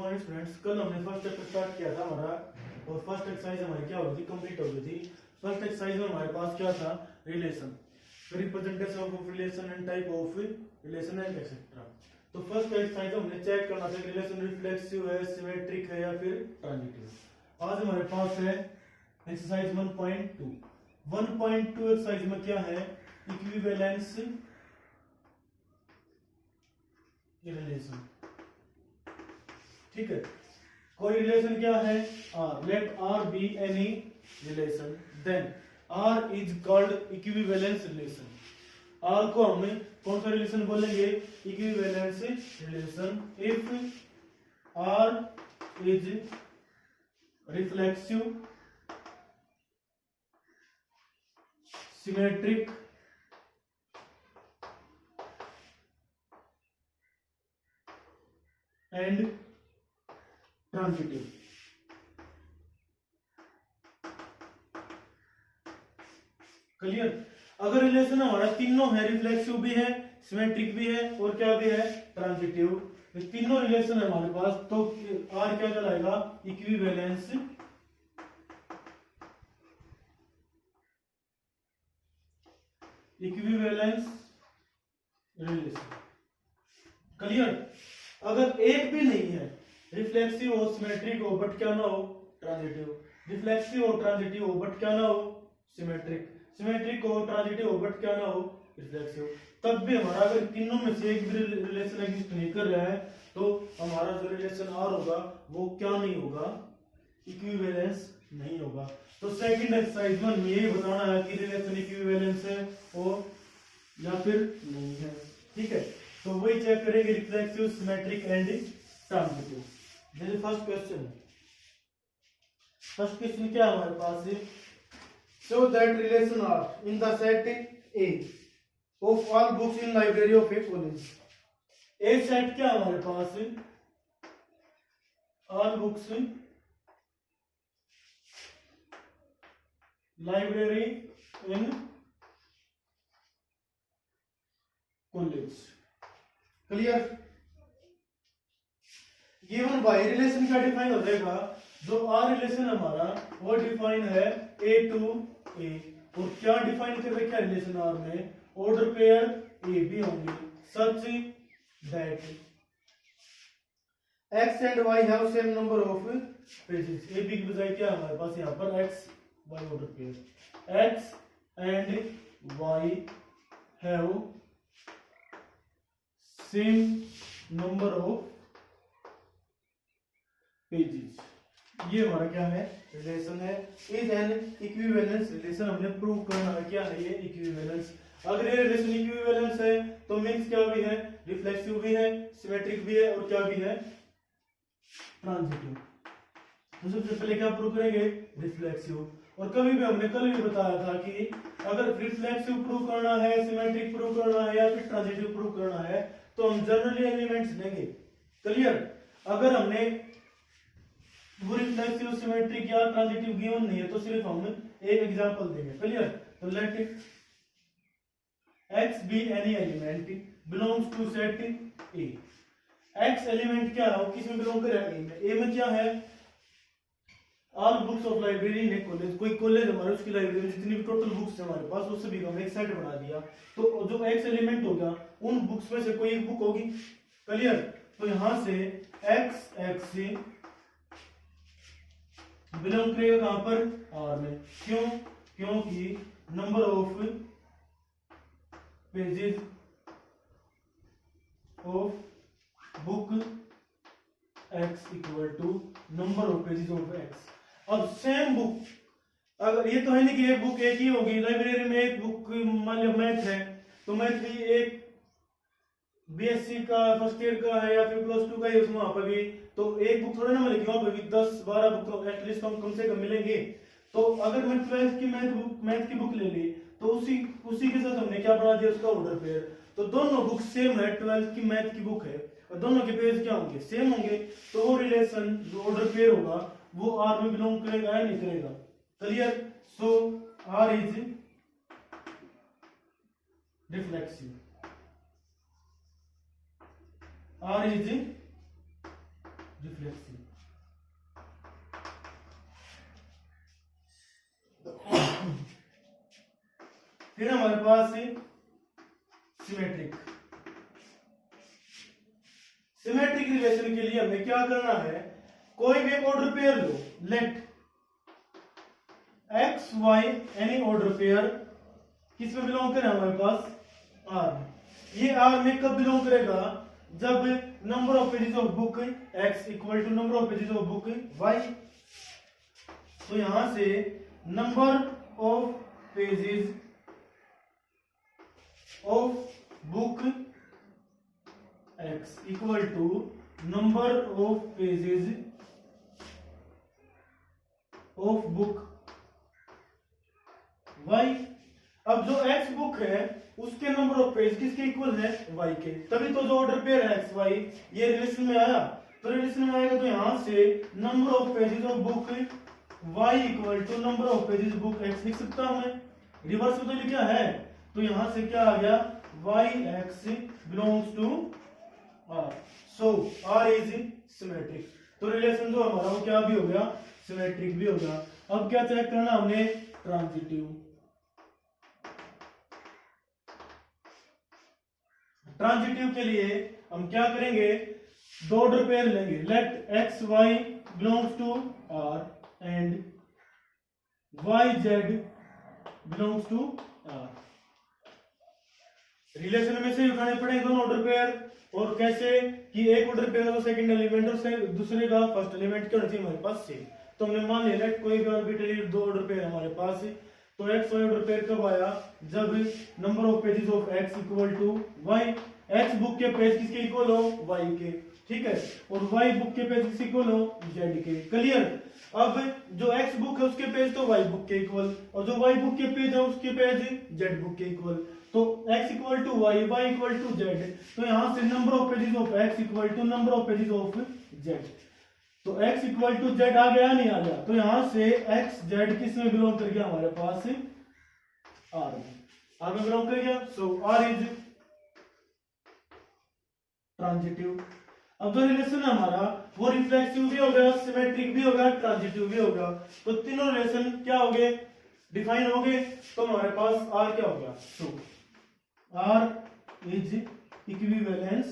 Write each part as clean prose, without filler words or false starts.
Morning students. कल हमने first chapter start किया था हमारा, और फर्स्ट एक्सरसाइज हमारी क्या हो गई थी, कंप्लीट हो गई थी। फर्स्ट एक्सरसाइज में हमारे पास क्या था, relation, representation of relation and type of relation and etcetera. तो फर्स्ट एक्सरसाइज हमने चेक करना था रिलेशन रिफ्लेक्सिव है, सिमेट्रिक है या फिर ट्रांजिटिव। आज हमारे पास है एक्सरसाइज 1.2। 1.2 एक्सरसाइज में क्या है, इक्विवेलेंस रिलेशन। ठीक है, कोई रिलेशन क्या है, R, let R be any relation, then R is called equivalence relation. R को हम कौन सा रिलेशन बोलेंगे, equivalence relation. If R is reflexive, symmetric and transitive. Clear. अगर रिलेशन हमारा तीनों है, रिफ्लेक्सिव भी है, सिमेट्रिक भी है और क्या भी है, ट्रांजिटिव, ये तीनों रिलेशन है हमारे पास, तो आर क्या कहलाएगा, इक्विवेलेंस रिलेशन। क्लियर। अगर एक भी नहीं है, रिफ्लेक्सिव हो, सिमेट्रिक हो बट क्या ना हो, ट्रांजिटिव, रिफ्लेक्सिव हो, ट्रांजिटिव हो बट क्या ना हो, सिमेट्रिक, सिमेट्रिक हो, ट्रांजिटिव हो बट क्या ना हो, रिफ्लेक्सिव, तब भी हमारा अगर तीनों में से एक भी रिलेशन एग्जिस्ट नहीं कर रहा है, तो हमारा जो रिलेशन आर होगा वो क्या नहीं होगा, इक्विवेलेंस नहीं होगा। तो सेकंड एक्सरसाइज में यही बताना है कि रिलेशन इक्विवेलेंस है और या फिर नहीं है। ठीक है, तो वही चेक करेंगे, रिफ्लेक्सिव, सिमेट्रिक एंड ट्रांजिटिव। जैसे फर्स्ट क्वेश्चन, फर्स्ट क्वेश्चन क्या है हमारे पास है, show that relation R in the set A of all books in library of a college. A set क्या हमारे पास है, all books library in college. Clear. Given by relation क्या डिफाइन हो जाएगा, जो आर रिलेशन हमारा वो डिफाइन है ए टू ए, और क्या डिफाइन कर रखा है रिलेशन आर में, ऑर्डर पेयर ए बी होंगे, such that x and y have same number of pages. A b की बजाय क्या हमारे पास यहाँ पर x y order pair, x and y have same number of pages. ये हमारा क्या है, रिलेशन है। इज एन इक्विवेलेंस रिलेशन, हमने प्रूव करना है क्या है ये, इक्विवेलेंस। अगर ये रिलेशन इक्विवेलेंस है तो मींस क्या भी है, रिफ्लेक्सिव भी है, सिमेट्रिक भी है और क्या भी है, ट्रांजिटिव। तो सबसे पहले क्या प्रूव करेंगे, रिफ्लेक्सिव। और कभी भी हमने कल भी बताया था कि अगर रिफ्लेक्सिव प्रूव करना है, सिमेट्रिक प्रूव करना है या फिर ट्रांजिटिव प्रूव करना है, तो हम जनरली एलिमेंट्स लेंगे। क्लियर। अगर हमने वो रिफ्लेक्सिव, सिमेट्रिक या ट्रांजिटिव गिवन नहीं है तो सिर्फ हम एक एग्जांपल देंगे। क्लियर। तो let x be any element belongs to set A. X element क्या है, किस में बिलोंग करेगा, ए में। ए में क्या है, all books of library in college, कोई कॉलेज हमारे उसकी लाइब्रेरी में जितनी भी टोटल बुक्स है हमारे पास, उससे भी हम एक सेट बना दिया, तो जो एक्स एलिमेंट होगा उन बुक्स में से कोई एक बुक होगी। क्लियर। तो यहां से एक्स एक्स से बिलोंग करेगा कहां पर, आर में। क्यों, क्योंकि number of pages of book x equal to number of pages of x. अब सेम बुक, अगर ये तो है नहीं कि एक बुक एक ही होगी, लाइब्रेरी में एक बुक मान लो मैथ है, तो मैथ भी एक बीएससी का फर्स्ट ईयर का है या फिर +2 का है, उसमें वहां पर भी तो एक बुक थोड़ा ना मिलेगी, वहां पर भी 10-12 बुक एटलीस्ट कम से कम मिलेंगे। तो अगर मैं 12th की मैथ की बुक ले ली, तो उसी के साथ हमने क्या बना दिया, उसका ऑर्डर पेयर। तो दोनों बुक सेम है, 12th की मैथ की बुक है और दोनों के पेज क्या होंगे, सेम होंगे, तो वो रिलेशन जो ऑर्डर पेयर होगा वो आर में बिलोंग करेगा या नहीं करेगा। Clear. So R is reflexive, R is reflexive. फिर हमारे पास सिमेट्रिक। सिमेट्रिक रिलेशन के लिए हमें क्या करना है, कोई भी ऑर्डर पेयर लो, let x Y any order pair किस में बिलोंग करे हमारे पास, आर में। ये आर में कब बिलोंग करेगा, जब number of pages of book x equal to number of pages of book y. तो यहां से number of pages of book x equal to number of pages of book y. अब जो एक्स बुक है उसके number of page किसके equal है, y के, तभी तो जो ऑर्डर पेयर है एक्स वाई ये रिलेशन में आया। तो रिलेशन में आएगा तो यहां से number of pages of book y equal to number of pages book x लिख सकता हूं मैं, रिवर्स में तो लिखा है। तो यहां से क्या आ गया, y x belongs to R, so R is symmetric. तो रिलेशन जो हमारा वो क्या भी हो गया, सिमेट्रिक भी हो गया। अब क्या चेक करना हमने, ट्रांजिटिव। ट्रांजिटिव के लिए हम क्या करेंगे, दो ऑर्डर पेयर लेंगे, let x y belongs to R and y z belongs to R. Relation में से उठाने पड़ेंगे दोनों ऑर्डर पेयर, और कैसे कि एक ऑर्डर पेयर का सेकंड एलिमेंट और दूसरे का फर्स्ट एलिमेंट क्या होना चाहिए हमारे पास से। तो हमने मान लिया लेट कोई भी आर्बिट्ररी दो ऑर्डर पेयर हमारे पास है। तो एक्स वाई ऑर्डर पेयर कब आया, जब number of pages of x equal to y. X book के पेज किसके इक्वल हो, वाई के, ठीक है, और वाई बुक के पेज किसके इक्वल हो, जेड के। क्लियर। अब जो एक्स बुक है उसके पेज तो वाई बुक के इक्वल, और जो वाई बुक के पेज है उसके पेज जेड बुक के इक्वल। तो x equal to y, y equal to Z. तो यहां से number of pages of x equal to number of pages of z. तो x इक्वल टू जेड आ गया नहीं आ गया, तो यहां से x जेड किस में बिलोंग कर गया हमारे पास, आर में, आर में बिलोंग कर गया। सो आर इज ट्रांजिटिव। अब जो रिलेशन है हमारा वो रिफ्लेक्सिव भी होगा, सिमेट्रिक भी होगा, ट्रांजिटिव भी होगा। तो तीनों रिलेशन क्या हो गए, डिफाइन हो गए। तो हमारे पास आर क्या हो गया, सो R is equivalence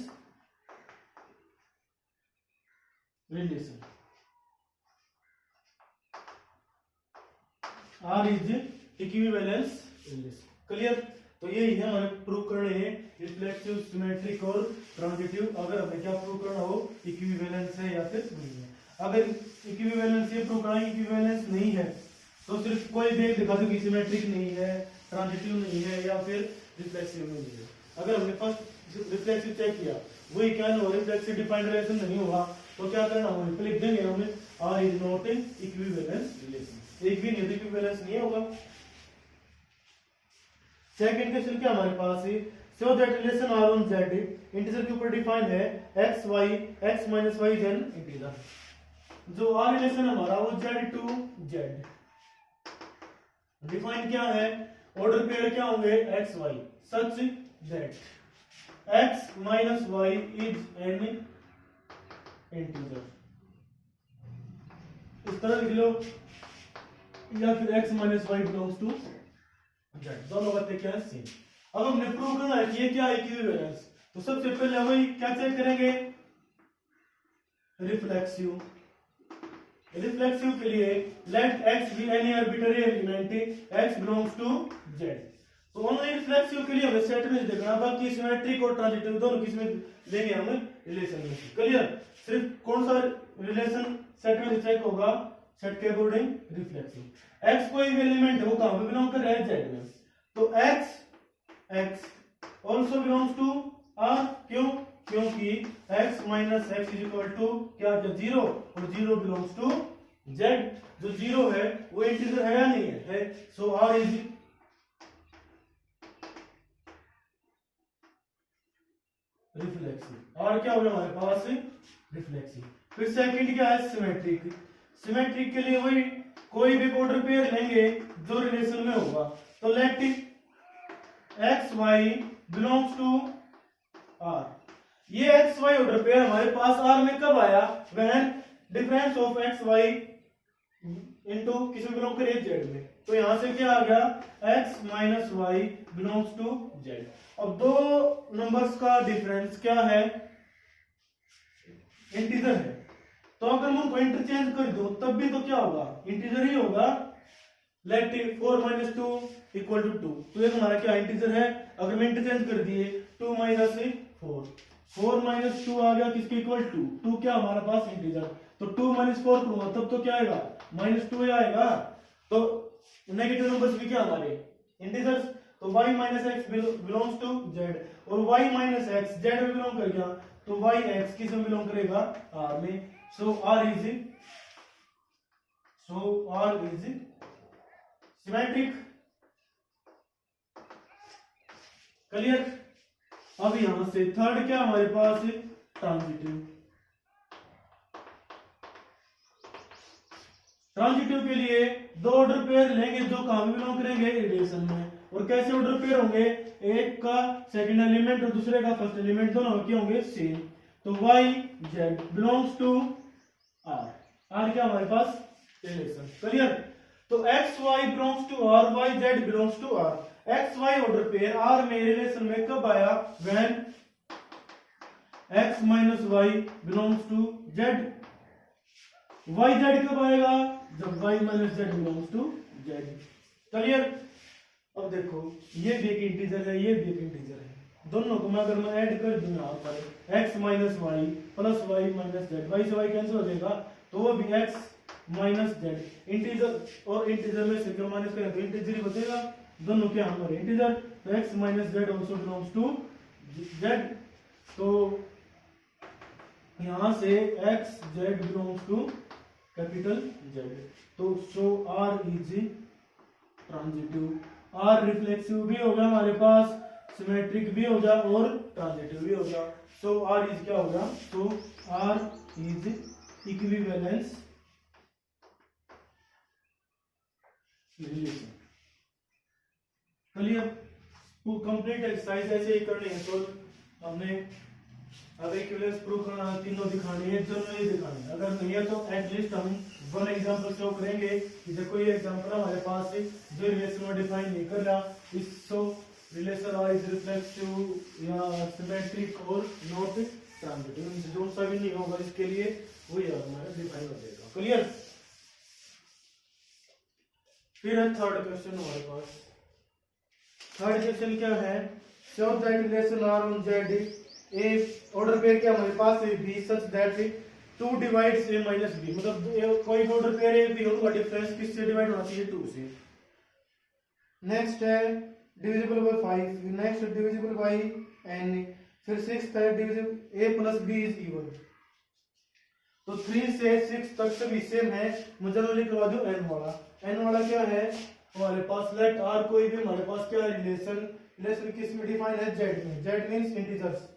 relation. R is equivalence relation. Clear. तो यही है हमें प्रूव करने हैं, रिफ्लेक्सिव, सिमेट्रिक और ट्रांजिटिव। अगर हमें क्या प्रूव करना हो, इक्विवेलेंस है या फिर नहीं है। अगर इक्विवेलेंस ये प्रूव करना, इक्विवेलेंस नहीं है तो सिर्फ कोई भी दिखा दो कि सिमेट्रिक नहीं है, ट्रांजिटिव नहीं है या फिर रिफ्लेक्सिव नहीं है। अगर हमने फर्स्ट रिफ्लेक्सिव चेक किया वही क्या हो, रिफ्लेक्सिव डिफाइंड रिलेशन नहीं हुआ तो क्या करना होगा, लिख देंगे हमने R is not in equivalence relation. एक भी नहीं, इक्विवेलेंस नहीं होगा। सेकंड क्वेश्चन क्या हमारे पास है, so that relation R on Z integer के ऊपर डिफाइन है, x y x minus y is an integer. जो आर रिलेशन हमारा वो जेड टू जेड डिफाइन क्या है, ऑर्डर पेयर क्या होंगे, x y, such that x minus y is an integer. इस तरह लिख लो, या फिर x minus y belongs to Z, दोनों बातें क्या है, सेम। अब हमने प्रूव करना है कि ये क्या है, इक्विवेलेंस। तो सबसे पहले हम क्या चेक करेंगे, रिफ्लेक्सिव। रिफ्लेक्सिव के लिए let x be any arbitrary element x belongs to z। तो ओनली रिफ्लेक्सिव के लिए हमें सेट में देखना, बाकी सिमेट्रिक और ट्रांजिटिव दोनों किस में लेंगे हम, रिलेशन में। क्लियर। सिर्फ कौन सा रिलेशन सेट में चेक होगा, सेट के अकॉर्डिंग रिफ्लेक्सिव। x कोई भी एलिमेंट है वो कहां पे बिलोंग कर रहा है, z में। तो x also belongs to r, क्यों, क्योंकि x minus x is equal to क्या, जीरो, और जीरो बिलोंग्स टू z। जो जीरो है वो इंटीजर है या नहीं है, so r is reflexive. r क्या होगा हमारे पास, रिफ्लेक्सिव। फिर सेकंड क्या है, सिमेट्रिक। सिमेट्रिक के लिए वही कोई भी ऑर्डर पेयर लेंगे जो रिलेशन में होगा। तो let x y belongs to R. ये एक्स वाई ऑर्डर पेयर हमारे पास आर में कब आया, when difference of x y into किसमें बिलोंग करे, जेड में। तो यहां से क्या आ गया, x minus y belongs to Z. अब दो नंबर्स का डिफरेंस क्या है, इंटीजर है, तो अगर मैं उनको इंटरचेंज कर दूं तब भी तो क्या होगा, इंटीजर ही होगा। लेट 4 माइनस 2 इक्वल टू 2, तो ये हमारा क्या इंटीजर है। अगर मैं इंटरचेंज कर दिए 2 माइनस 4, 4 माइनस 2 आ गया किसके इक्वल टू, 2 क्या हमारा पास इंटीजर, तो 2 माइनस 4 करूंगा तब तो क्या आएगा, -2 आएगा। तो नेगेटिव नंबर्स भी क्या हमारे इंटीजर्स, तो y minus x belongs to Z, और y माइनस एक्स जेड में बिलोंग कर गया, तो y x किस में बिलोंग करेगा, r में। सो r इज सिमेट्रिक। क्लियर। अब यहां से थर्ड क्या हमारे पास, ट्रांजिटिव। ट्रांजिटिव के लिए दो ऑर्डर पेयर लेंगे जो कहां में बिलोंग करेंगे, रिलेशन में। और कैसे ऑर्डर पेयर होंगे, एक का सेकंड एलिमेंट और दूसरे का फर्स्ट एलिमेंट दोनों के होंगे सेम। तो y z belongs to r, r क्या हमारे पास रिलेशन। क्लियर। तो x y belongs to r, y z belongs to r। x y order pair r में रिलेशन में कब आया, when x minus y belongs to z। y z कब आएगा, जब y minus z belongs to z। Clear. अब देखो ये भी एक इंटीजर है, ये भी एक इंटीजर है, दोनों को मैं अगर मैं ऐड कर दूं यहाँ पर x minus y plus y minus z, y से वाई कैंसिल हो जाएगा, तो वो भी x माइनस जेड। इंटीजर और इंटीजर में से क्यों माइनस करें तो इंटीजर ही बचेगा, दोनों क्या हमारे इंटीजर। तो x minus z also belongs to Z. तो यहां से x z belongs to capital Z। तो so R is transitive. R reflexive भी होगा हमारे पास, सिमेट्रिक भी होगा और ट्रांजिटिव भी होगा। सो R इज क्या होगा, सो R is equivalence relation. Clear. Complete exercise ऐसे ही करनी है। तो हमने अब इक्विवेलेंस प्रूव करना, तीनों दिखाने हैं, दोनों ही दिखाने हैं। अगर नहीं है तो एटलीस्ट हम वन एग्जांपल शो करेंगे कि देखो ये एग्जांपल हमारे पास है जो रिलेशन में डिफाइन नहीं कर रहा, इसको रिलेशन आर इज रिफ्लेक्सिव या सिमेट्रिक और नॉट ट्रांजिटिव, जो सा भी नहीं होगा इसके लिए वही हमारा डिफाइन हो जाएगा। क्लियर। फिर है थर्ड क्वेश्चन हमारे पास। थर्ड क्वेश्चन क्या है, show that relation R on Z a order pair क्या हमारे पास है b such that 2 divides a minus b, मतलब कोई ऑर्डर पेयर है b, उनका डिफरेंस किससे डिवाइड होना चाहिए, 2 से। नेक्स्ट है divisible by 5, next divisible by n, फिर 6 है divisible a plus b is even. तो 3 से 6 तक सभी सेम है, मुझे लिखवा दो n वाला। n वाला क्या है हमारे पास, लेट r कोई भी हमारे पास क्या है रिलेशन, रिलेशन किस में डिफाइन है, z में। z means integers,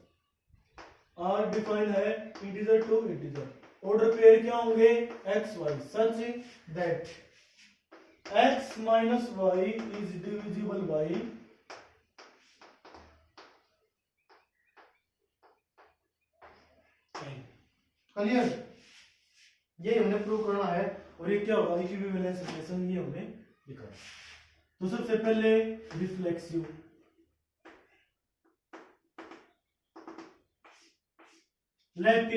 r define है integer to integer. Order pair क्या होंगे, x y such that x minus y is divisible by clear. ये हमने प्रूव करना है, और ये क्या होगा, इक्विवेलेंस रिलेशन, ये हमने दिखाना। तो सबसे पहले रिफ्लेक्सिव, लेट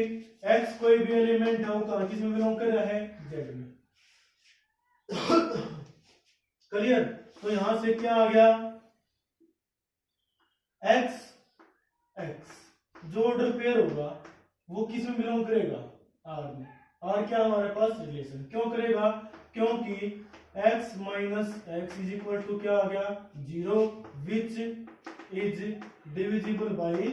x कोई भी एलिमेंट है वो किस में बिलोंग कर रहा है, z में। क्लियर। तो यहां से क्या आ गया, x जो ऑर्डर पेयर होगा वो किस में बिलोंग करेगा, r में। r क्या हमारे पास रिलेशन, क्यों करेगा, क्योंकि x minus x is equal to क्या आ गया 0, which is divisible by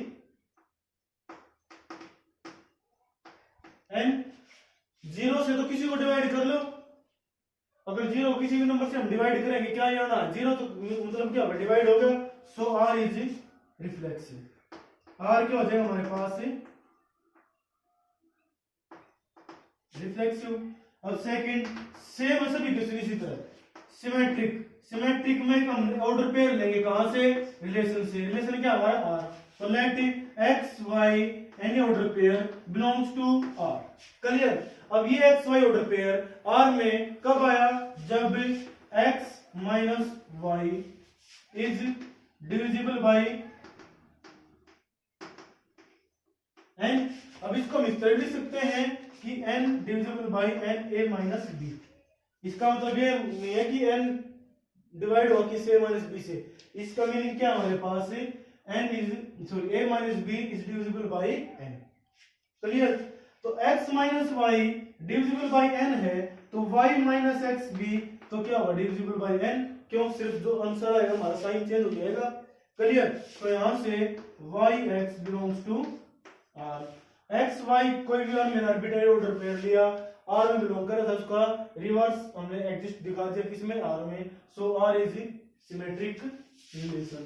n। 0 से तो किसी को डिवाइड कर लो, अगर 0 किसी भी नंबर से हम डिवाइड करेंगे क्या ये होना 0, तो मतलब क्या होगा, डिवाइड हो गया। सो r इज रिफ्लेक्सिव। r क्या हो जाएगा हमारे पास रिफ्लेक्सिव। अब सेकंड सेम सभी क्वेश्चन इसी तरह सिमेट्रिक, सिमेट्रिक में हम ऑर्डर पेयर लेंगे कहां से, रिलेशन से। रिलेशन क्या हमारा r, तो let x y any order pair belongs to R. Clear. अब ये x y order pair R में कब आया, जब x minus y is divisible by n. अब इसको हम इस तरह लिख सकते हैं कि n divisible by n a minus b. इसका मतलब ये नहीं है कि n डिवाइड हो किससे माइनस बी से। इसका मीनिंग क्या हमारे पास है, n is sorry a minus b is divisible by n। Clear. तो x minus y divisible by n है, तो y माइनस एक्स बी तो क्या होगा, डिविजिबल बाई n। क्यों, सिर्फ जो आंसर आएगा हमारा साइन चेंज हो जाएगा। क्लियर। तो यहां से y x belongs to r। X y कोई भी हमने आर्बिट्ररी ऑर्डर पेयर लिया, आर में बिलोंग कर रहा था, उसका रिवर्स हमने एग्जिस्ट दिखा दिया किसमें, आर में। सो आर इज सिमेट्रिक रिलेशन।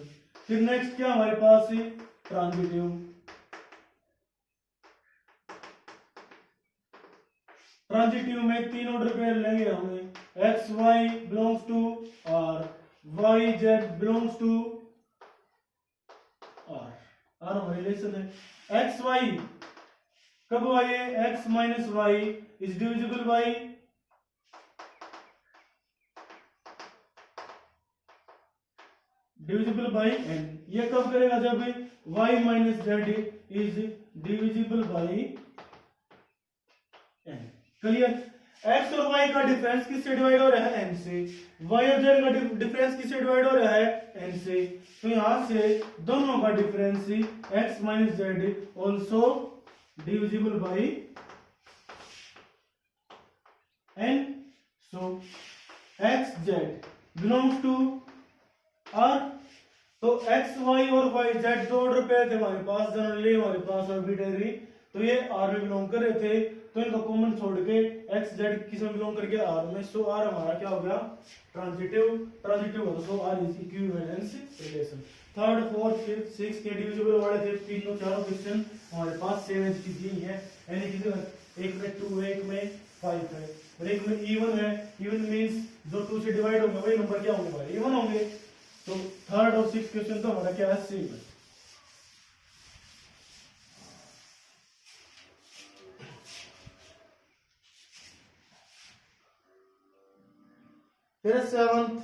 फिर नेक्स्ट क्या हमारे पास है, ट्रांजिटिव। ट्रांजिटिव में तीन ऑर्डर पेयर लेंगे हमें, x y belongs to R, y z belongs to R. R हमारे रिलेशन है। एक्स वाई कब आए, x minus y is divisible by n। ये कब करेगा, जब y minus z is divisible by n। Clear. x और y का डिफरेंस किससे डिवाइड हो रहा है, n से। y और z का डिफरेंस किससे डिवाइड हो रहा है, n से। तो यहां से दोनों का difference x minus z also divisible by n। so x z belongs to r। तो x y और y z दो ऑर्डर पेयर थे हमारे पास, जनरली हमारे पास आर्बिट्ररी, तो ये r में बिलोंग कर रहे थे, तो इनका कॉमन छोड़ के x z किस में बिलोंग करके r में। सो r हमारा क्या हो गया, ट्रांजिटिव। ट्रांजिटिव होगा सो r is equivalence relation. Third fourth fifth six के डिविजिबल वाले थे तीनों चारों क्वेश्चन हमारे पास सेम एज की दी है, यानी कि एक में 2 है, एक में 5 है और एक में इवन है। इवन मींस जो 2 से डिवाइड होंगे वही नंबर क्या होंगे हमारे, इवन होंगे। तो थर्ड और सिक्स्थ क्वेश्चन तो हमारा क्या है, सेम है। फिर seventh,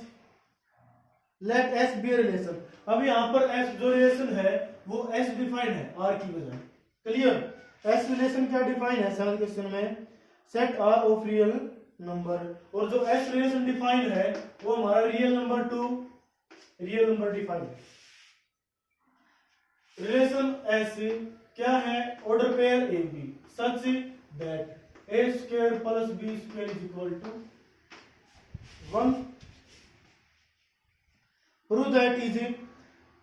let S be relation. अब यहाँ पर एस जो रिलेशन है वो एस डिफाइन है आर की बजाय। क्लियर। एस रिलेशन क्या डिफाइन है सेवंथ क्वेश्चन में, set R of real number. और जो एस रिलेशन डिफाइन है वो हमारा real number to real number define है। रिलेशन एस क्या है, order pair A b such that a square plus b square is equal to 1। Prove that is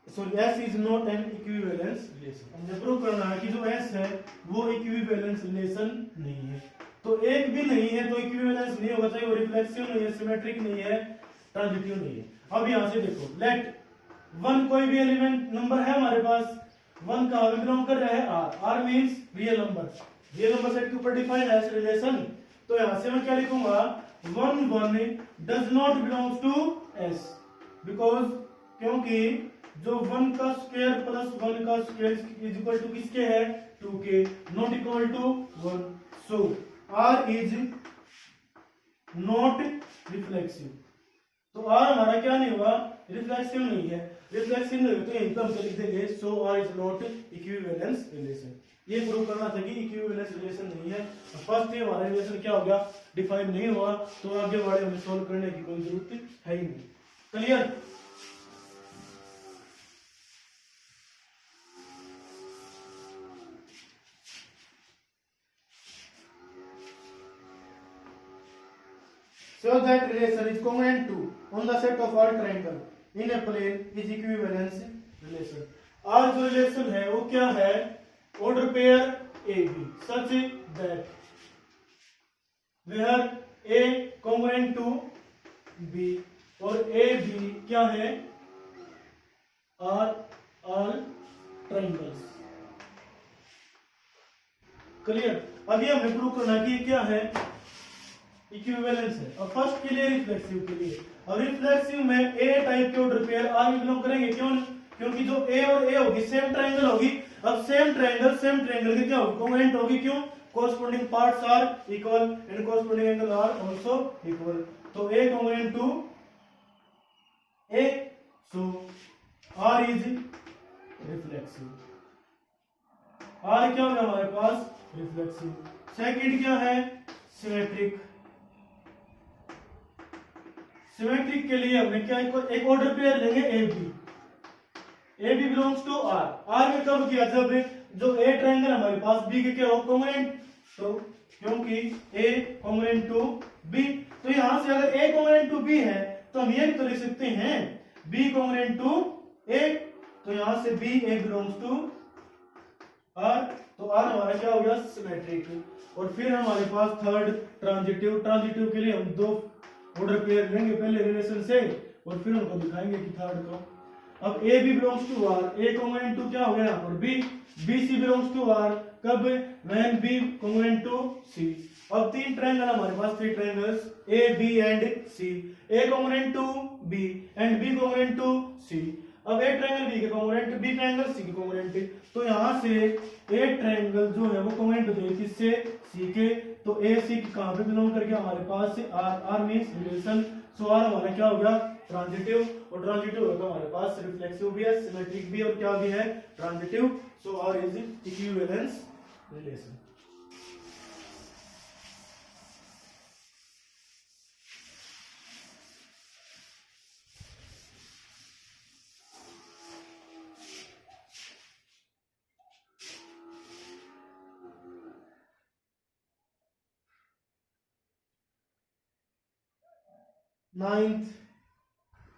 sorry S is not an equivalence relation. हमने prove करना है कि जो S है वो इक्विवेलेंस रिलेशन नहीं है। तो एक भी नहीं है तो इक्विवेलेंस नहीं होगा, चाहे वो रिफ्लेक्सिव नहीं है, सिमेट्रिक नहीं है, ट्रांजिटिव नहीं है। अब यहां से देखो, लेट 1 कोई भी एलिमेंट नंबर है हमारे पास, 1 का बिलोंग कर रहा है R. R means real number, real number set के ऊपर डिफाइन है रिलेशन। तो यहां से मैं क्या लिखूंगा, 1 1 does not belongs to S, because क्योंकि जो 1 का स्क्वायर प्लस 1 का स्क्वायर इज इक्वल टू किसके है, 2 के, not equal to 1। So R is not reflexive. तो आर हमारा क्या नहीं हुआ, रिफ्लेक्सिव नहीं है। रिफ्लेक्सिव नहीं तो इनकम से लिख देंगे so R is not equivalence relation. ये प्रूव करना था कि इक्विवेलेंस रिलेशन नहीं है। फर्स्ट ये हमारा रिलेशन क्या हो गया, डिफाइन नहीं हुआ, तो आगे वाले हमें सोल्व करने की कोई जरूरत है ही नहीं। Clear. So that relation is congruent to on the set of all triangle in a plane is equivalence relation। और जो रिलेशन है वो क्या है, order pair A b such that where a congruent to b और a B क्या है, are all triangles. Clear. अभी हमें प्रूव करना है कि क्या है, इक्विवेलेंस है। और फर्स्ट के लिए रिफ्लेक्सिव के लिए, और रिफ्लेक्सिव में ए टाइप के ऑर्डर पेयर आर में बिलोंग करेंगे। क्यों, क्योंकि जो ए और ए होगी सेम ट्रायंगल होगी, अब सेम ट्रायंगल के क्या होगी, कॉन्ग्रुएंट होगी, क्यों, corresponding parts are equal and corresponding angle are also equal, तो A congruent to A, so R is reflexive, R क्या होगा हमारे पास, रिफ्लेक्सिव। सेकंड क्या है, सिमेट्रिक। सिमेट्रिक के लिए हमने क्या, एक ऑर्डर पेयर लेंगे a B belongs to R. R में कब किया, जब जो ए ट्रायंगल हमारे पास बी के क्या हो, कॉन्ग्रुएंट, तो क्योंकि ए कॉन्ग्रुएंट टू बी, तो यहां से अगर ए कॉन्ग्रुएंट टू बी है तो हम ये भी तो लिख सकते हैं बी कॉन्ग्रुएंट टू ए, तो यहां से b a belongs to R, तो आर हमारा क्या हो गया, सिमेट्रिक। और फिर हमारे पास थर्ड ट्रांजिटिव के लिए हम दो ऑर्डर पेयर लेंगे पहले रिलेशन से और फिर उनको दिखाएंगे कि थर्ड को। अब A B belongs to R, A congruent to क्या हो गया यहाँ पर B, B C belongs to R, कब, when B congruent to C. अब तीन ट्रायंगल हमारे पास, three triangles A B and C, A congruent to B and B congruent to C. अब ए ट्रायंगल बी के कॉन्ग्रुएंट, बी ट्रायंगल सी के congruent, तो यहाँ से ए ट्रायंगल जो है वो कॉन्ग्रुएंट होते हैं किससे, सी के, तो ए सी कहाँ पे बिलोंग करके हमारे पास से R, R means relation, so R हमारा क्या हो गया, ट्रांजिटिव, और ट्रांजिटिव होगा हमारे पास रिफ्लेक्सिव भी है, सिमेट्रिक भी और क्या भी है, transitive, so R is equivalence relation. Ninth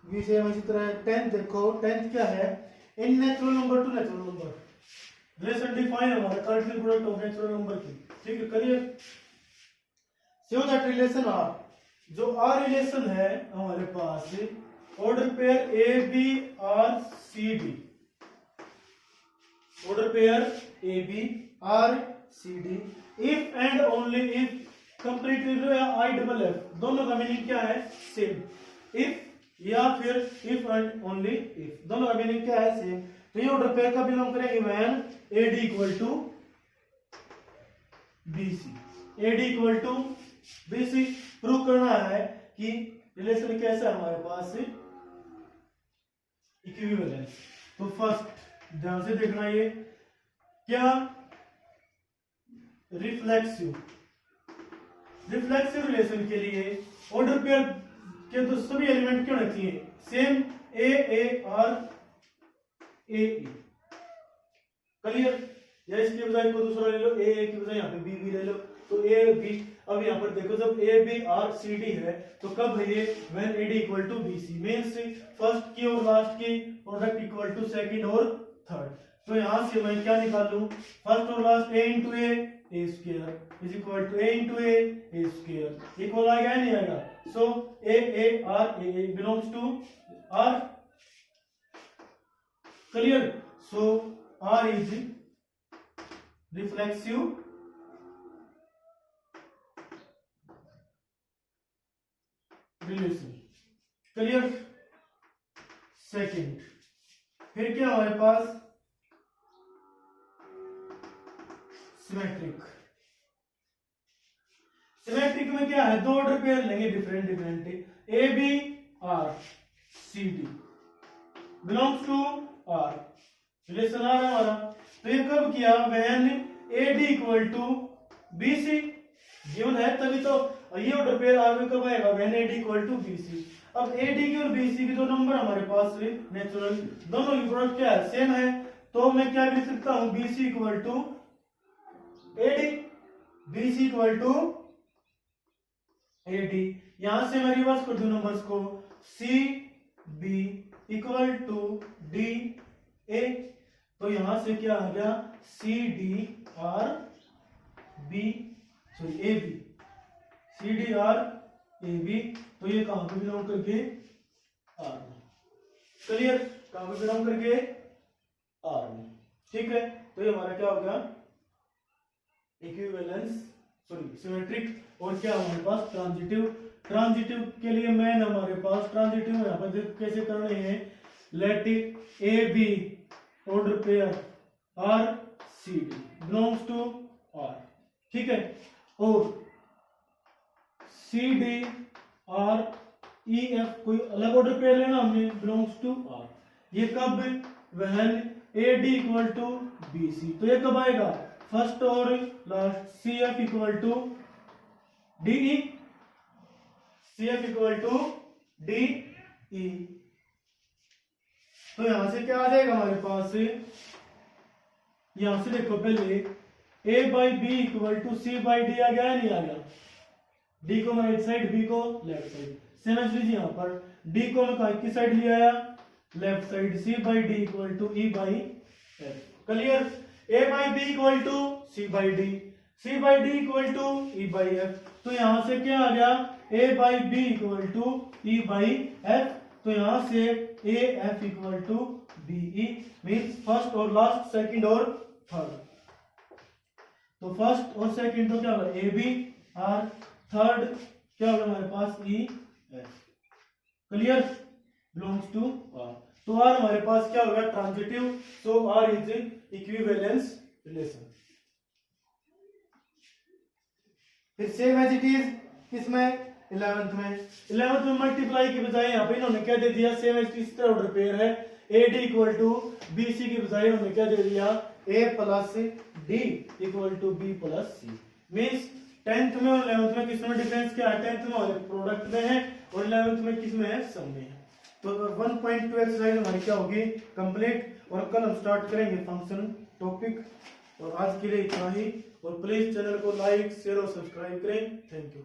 विषय में इसी तरह टेंथ देखो, टेंथ क्या है, in natural number to natural number, relation define हमारा cardinal product of natural number की, ठीक है, करिए शो दैट रिलेशन आर, जो आर रिलेशन है हमारे पास order pair A B R C D, order pair A B R C D, if and only if, completely I double F, दोनों का मीनिंग क्या है, सेम, इफ या फिर इफ एंड ओनली इफ, दोनों का मीनिंग क्या है, सेम। तो ये ऑर्डर पेयर का बिलोंग करेंगे when a d equal to b c, a d equal to b c, prove करना है कि रिलेशन कैसा है हमारे पास, इक्विवेलेंस। तो फर्स्ट ध्यान से देखना, ये क्या, रिफ्लेक्सिव रिलेशन के लिए ऑर्डर पेयर के तो सभी एलिमेंट क्यों रहती हैं सेम, ए आर ए, क्लियर, या इसके बजाय कोई दूसरा ले लो, ए की बजाय यहाँ पे बी ले लो, तो ए बी। अब यहाँ पर देखो जब A B R C D है तो कब है ये, when A D equal to B C, means first की और लास्ट की प्रोडक्ट इक्वल टू सेकंड और थर्ड। तो यहाँ से मैं क्या निकाल लूं, फर्स्ट और last A into A square is equal to A into A square, equal आएगा नहीं आएगा, so A R A belongs to R, clear, so R is reflexive relation, clear. Second, फिर क्या हमारे पास, सिमेट्रिक। सिमेट्रिक में क्या है, दो ऑर्डर पेयर लेंगे different a B R C D belongs to R, relation R हमारा। तो ये कब किया, when A D equal to B c given है, तभी तो ये ऑर्डर पेयर आर में कब आएगा, when A D equal to B c. अब ए डी की और बी सी की जो नंबर हमारे पास नेचुरल, दोनों की प्रोडक्ट क्या है, सेम है, तो मैं क्या लिख सकता हूं, B C equal to A D, B C equal to A D. यहां से मैं रिवर्स कर दूं नंबर्स को, C B equal to D A, तो यहां से क्या आ गया, C D R B, sorry A B, C D R A B, तो ये कहां पे बिलोंग करके, आर में, क्लियर, कहां पे बिलोंग करके, आर में, ठीक है। तो ये हमारा क्या हो गया, इक्विवेलेंस, सॉरी सिमेट्रिक, और क्या हमारे पास ट्रांजिटिव के लिए मैन हमारे पास ट्रांजिटिव यहाँ पर कैसे करने हैं, let A B order pair R C D belongs to R, ठीक है। और C D R E F कोई अलग ऑर्डर पे लेना हमने, बिलोंग्स टू आर। ये कब, when A D equal to B C. तो ये कब आएगा, फर्स्ट और last, C F equal to D E, C F equal to D E. तो यहां से क्या आ जाएगा हमारे पास, यहां से देखो पहले A by B equal to C by D आ गया है, नहीं आ गया। डी को मैं राइट साइड, बी को लेफ्ट साइड। समझ लीजिए यहाँ पर डी को मैं किस साइड लिया आया, left side. C by D equal to E by F. Clear. A by B equal to C by D, C by D equal to E by F. तो यहां से क्या आ गया, A by B equal to E by F. तो यहां से A F equal to B E, means first और लास्ट, सेकंड और थर्ड। तो फर्स्ट और सेकंड तो क्या होगा, ए बी आर, थर्ड क्या होगा हमारे पास, E F. Clear, belongs to R. तो आर हमारे पास क्या होगा, transitive. So R is equivalence relation. फिर सेम एज इट इज किसमें, 11th में। 11th में मल्टीप्लाई के बजाय यहाँ पे इन्होंने क्या दे दिया, सेम एज इस तरह ऑर्डर पेयर है, A D equal to B C की बजाय इन्होंने क्या दे दिया, A plus D equal to B plus C. Means 10th में और 11th में किसमें डिफरेंस क्या है, 10th में हमारे प्रोडक्ट में है और 11th में किसमें है, सम में है। तो 1.2 एक्सरसाइज हमारी क्या होगी, कंप्लीट। और कल हम स्टार्ट करेंगे फंक्शन टॉपिक। और आज के लिए इतना ही। और प्लीज चैनल को लाइक, शेयर और सब्सक्राइब करें। Thank you.